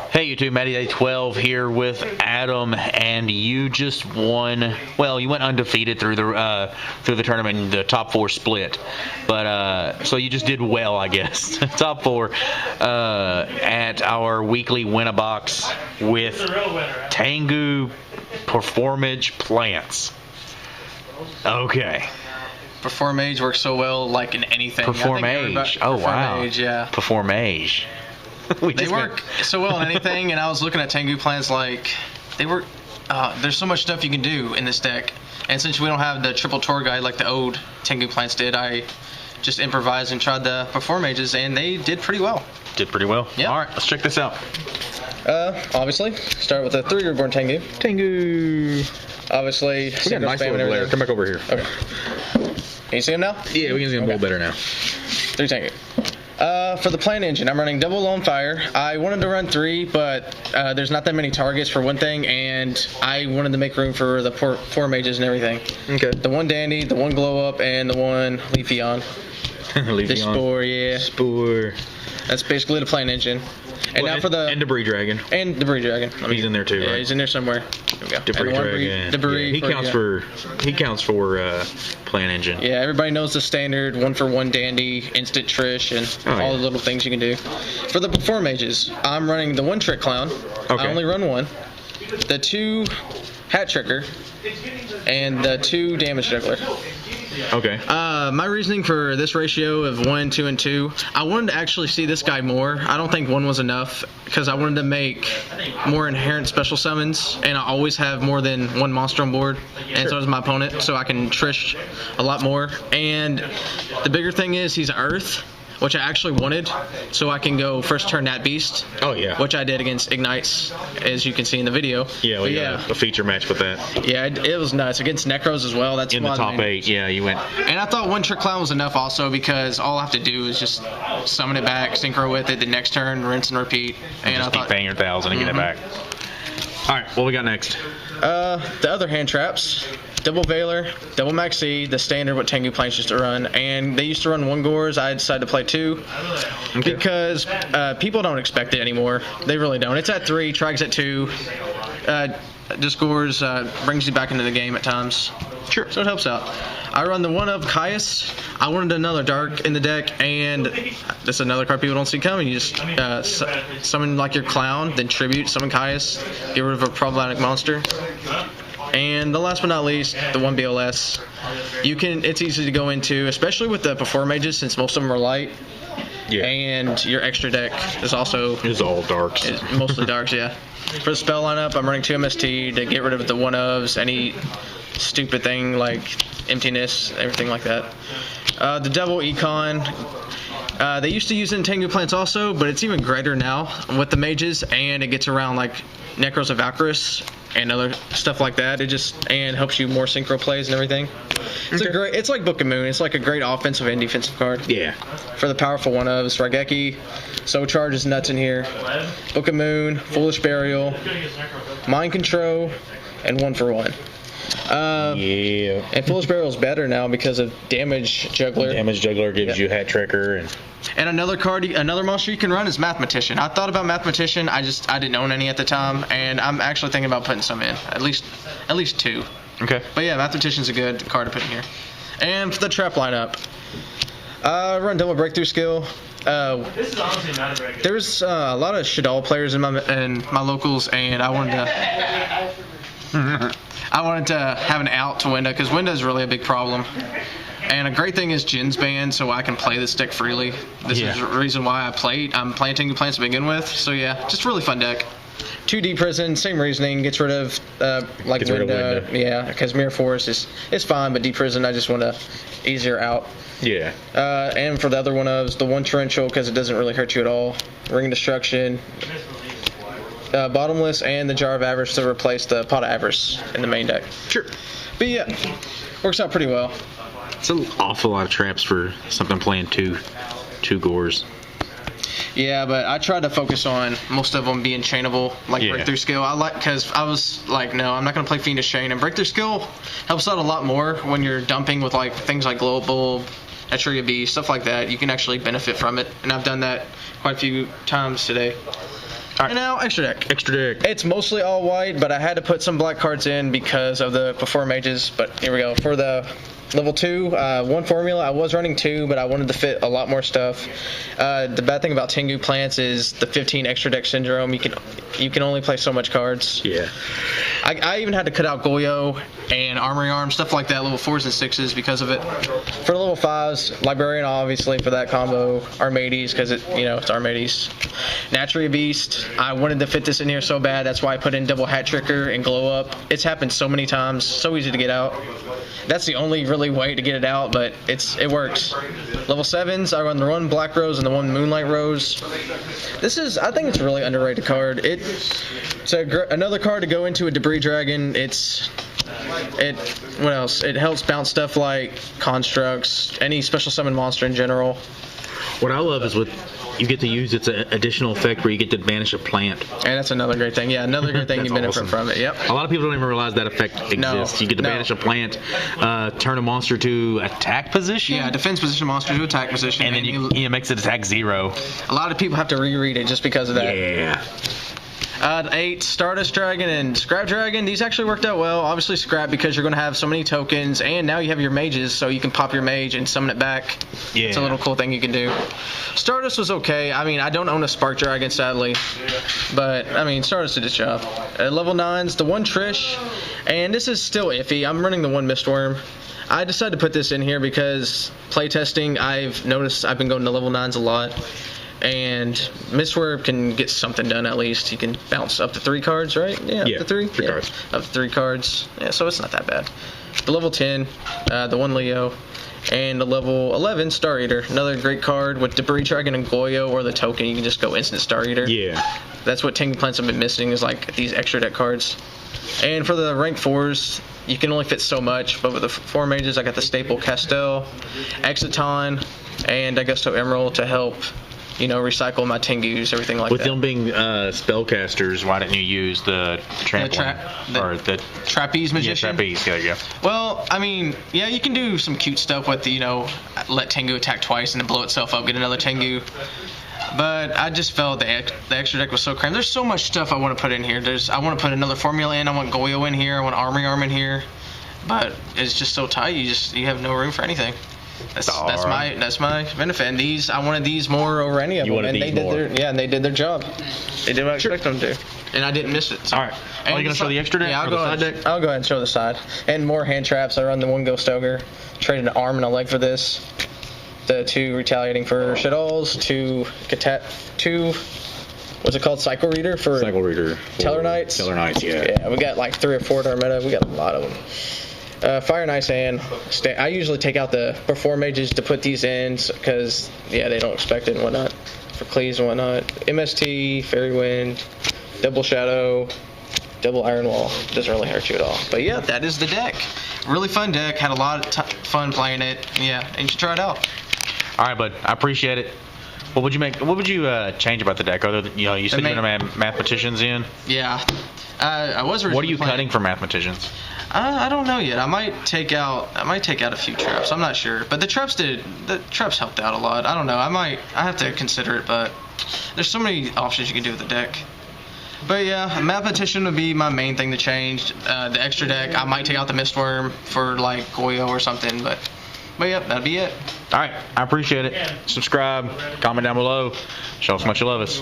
Hey YouTube, Matty Day 12 here with Adam, and you just won. Well, you went undefeated through the tournament, the top 4 split, but so you just did well, I guess. Top 4 at our weekly win-a-box with Tengu Performage Plants. Okay. Performage works so well, like in anything. Performage. Oh wow. Performage, yeah. Performage. They work so well in anything, and I was looking at Tengu plants like they work. There's so much stuff you can do in this deck, and since we don't have the triple tour guide like the old Tengu plants did, I just improvised and tried the Performages, and they did pretty well. Did pretty well. Yeah. All right, let's check this out. Obviously, start with a 3-year born Tengu. Tengu. Obviously, we got a nice little layer. Come back over here. Okay. Can you see him now? Yeah, we can see him a little better now. 3 Tengu. For the plant engine, I'm running double lone fire. I wanted to run 3, but there's not that many targets for one thing, and I wanted to make room for the 4 mages and everything. Okay. The 1 dandy, the 1 glow up, and the 1 Leafeon. Leafeon. The Spore, yeah. Spore. That's basically the plant engine. And now for the Debris Dragon. And Debris Dragon. He's in there too, yeah, right? he's in there somewhere. There we go. Debris Dragon. Debris. Yeah, he counts for plant engine. Yeah, everybody knows the standard 1-for-1 dandy, instant Trish, and all the little things you can do. For the Performages, I'm running the 1 Trick Clown. Okay. I only run 1. The 2 Hat Tricker, and the 2 Damage Juggler. Okay. My reasoning for this ratio of 1, 2, and 2, I wanted to actually see this guy more. I don't think 1 was enough because I wanted to make more inherent special summons, and I always have more than 1 monster on board, and so does my opponent, so I can Trish a lot more. And the bigger thing is he's Earth, which I actually wanted, so I can go first turn Nat Beast. Oh yeah. Which I did against Ignites, as you can see in the video. Yeah, we got a feature match with that. Yeah, it was nuts against Necros as well. That's in the top 8. Yeah, you went. And I thought 1 Trick Clown was enough also because all I have to do is just summon it back, synchro with it, the next turn, rinse and repeat. And just keep paying your 1,000 and get it back. All right, what we got next? The other hand traps. Double Veiler, double Maxi, the standard what Tengu plants used to run, and they used to run 1 Gores. I decided to play 2 because people don't expect it anymore. They really don't. It's at 3, Trag's at 2. Just Gores brings you back into the game at times. Sure. So it helps out. I run the 1 of Caius. I wanted another dark in the deck, and that's another card people don't see coming. You just summon like your clown, then tribute, summon Caius, get rid of a problematic monster. And the last but not least, the 1 BLS. It's easy to go into, especially with the Performages, since most of them are light. Yeah. And your extra deck is also... It's all darks. Mostly darks, yeah. For the spell lineup, I'm running 2 MST to get rid of the 1-ofs, any stupid thing like emptiness, everything like that. The Devil Econ. They used to use it in Tengu plants also, but it's even greater now with the mages, and it gets around like Necros of Valkyris and other stuff like that. It just helps you more synchro plays and everything. It's like Book of Moon. It's like a great offensive and defensive card. Yeah. For the powerful 1-ofs, Raigeki, So Charge is nuts in here. Book of Moon, Foolish Burial, Mind Control, and 1-for-1. And Foolish Burial is better now because of Damage Juggler. Damage Juggler gives you Hat Tricker and another monster you can run is Mathematician. I thought about Mathematician, I didn't own any at the time, and I'm actually thinking about putting some in, at least 2. Okay. But yeah, Mathematician's a good card to put in here. And for the trap lineup, I run double breakthrough skill. This is honestly not a breakthrough. There's a lot of Shaddoll players in my locals, and I wanted to have an out to Winda, because Winda is really a big problem. And a great thing is Jin's banned, so I can play this deck freely. This is the reason why I'm playing Tengu plants to begin with. So yeah, just really fun deck. 2D Prison, same reasoning, gets rid of Winda. Yeah, because Mirror Force is fine, but Deep Prison I just want to easier out. Yeah. And for the other 1-ofs, the 1 Torrential, because it doesn't really hurt you at all. Ring of Destruction. Bottomless, and the Jar of Avarice to replace the Pot of Avarice in the main deck. Sure. But yeah, works out pretty well. It's an awful lot of traps for something playing two Gores. Yeah, but I tried to focus on most of them being chainable, like Breakthrough Skill. Because I was like, no, I'm not going to play Fiendish Chain. And Breakthrough Skill helps out a lot more when you're dumping with like things like Glow Bulb, Etruria Beast, stuff like that. You can actually benefit from it. And I've done that quite a few times today. All right. And now, extra deck. Extra deck. It's mostly all white, but I had to put some black cards in because of the before mages. But here we go. For the level 2, one formula, I was running 2, but I wanted to fit a lot more stuff. The bad thing about Tengu plants is the 15 extra deck syndrome. You can only play so much cards. Yeah. I even had to cut out YuGiOh and Armory Arm, stuff like that, level 4s and 6s because of it. For the level 5s, Librarian obviously for that combo, Armades because it's Armades. Naturally a Beast, I wanted to fit this in here so bad, that's why I put in double Hat Tricker and Glow Up. It's happened so many times, so easy to get out. That's the only really way to get it out, but it works. Level 7s, I run the one Black Rose and the one Moonlight Rose. I think it's a really underrated card. It's another card to go into a Debris Dragon. What else? It helps bounce stuff like constructs, any special summon monster in general. What I love is you get to use its additional effect where you get to banish a plant. And that's another great thing. Yeah, another great thing you benefit from it. Yep. A lot of people don't even realize that effect exists. You get to banish a plant, turn a monster to attack position. Yeah, defense position monster to attack position. And then it makes it attack 0. A lot of people have to reread it just because of that. Yeah. 8, Stardust Dragon and Scrap Dragon. These actually worked out well. Obviously Scrap because you're going to have so many tokens, and now you have your mages, so you can pop your mage and summon it back. Yeah. It's a little cool thing you can do. Stardust was okay. I mean, I don't own a Spark Dragon, sadly, but, I mean, Stardust did its job. Level 9s, the one Trish, and this is still iffy. I'm running the one Mistworm. I decided to put this in here because playtesting, I've noticed I've been going to level 9s a lot. And Mistworm can get something done at least. He can bounce up to 3 cards, right? Yeah, up to 3? Three cards. Up to 3 cards. Yeah, so it's not that bad. The level 10, the one Leo. And the level 11, Star Eater. Another great card with Debris Dragon and YuGiOh or the token. You can just go instant Star Eater. Yeah. That's what Tengu plants have been missing is like these extra deck cards. And for the rank 4s, you can only fit so much. But with the 4 mages, I got the staple Castel, Exiton, and Augusto Emerald to help recycle my Tengus, everything like With that. them being spellcasters, why didn't you use the Trapeze Magician? Yeah, trapeze. There you go. Well, I mean, yeah, you can do some cute stuff with let Tengu attack twice and then blow itself up, get another Tengu. But I just felt the extra deck was so cramped. There's so much stuff I want to put in here. I want to put another formula in. I want YuGiOh in here. I want Armory Arm in here. But it's just so tight. You have no room for anything. That's my benefit. And I wanted these more over any of them. And they did their job. They did what I expected them to. And I didn't miss it. So. All right. Are you going to show the extra deck? Yeah, I'll go ahead and show the side. And more hand traps. I run the one Ghost Ogre. Traded an arm and a leg for this. The 2 retaliating for Shadowls. 2 what's it called? Cycle Reader for Teller Knights. Teller Knights, yeah. Yeah, we got like 3 or 4 to our meta. We got a lot of them. Fire Nice Hand. I usually take out the before mages to put these in because they don't expect it and whatnot for cleaves and whatnot. MST, Fairy Wind, Double Shadow, Double Iron Wall. Doesn't really hurt you at all. But yeah, that is the deck. Really fun deck. Had a lot of fun playing it. Yeah, and you should try it out. All right, bud. I appreciate it. What would you change about the deck other than you said you're gonna have mathematicians in? Yeah, I was. What are you cutting for mathematicians? I don't know yet. I might take out a few traps. I'm not sure, but the traps helped out a lot. I don't know. I have to consider it, but there's so many options you can do with the deck. But yeah, mathematician would be my main thing to change. The extra deck, I might take out the Mistworm for like YuGiOh or something, but yeah, that'd be it. All right, I appreciate it. Subscribe, comment down below, show us how much you love us.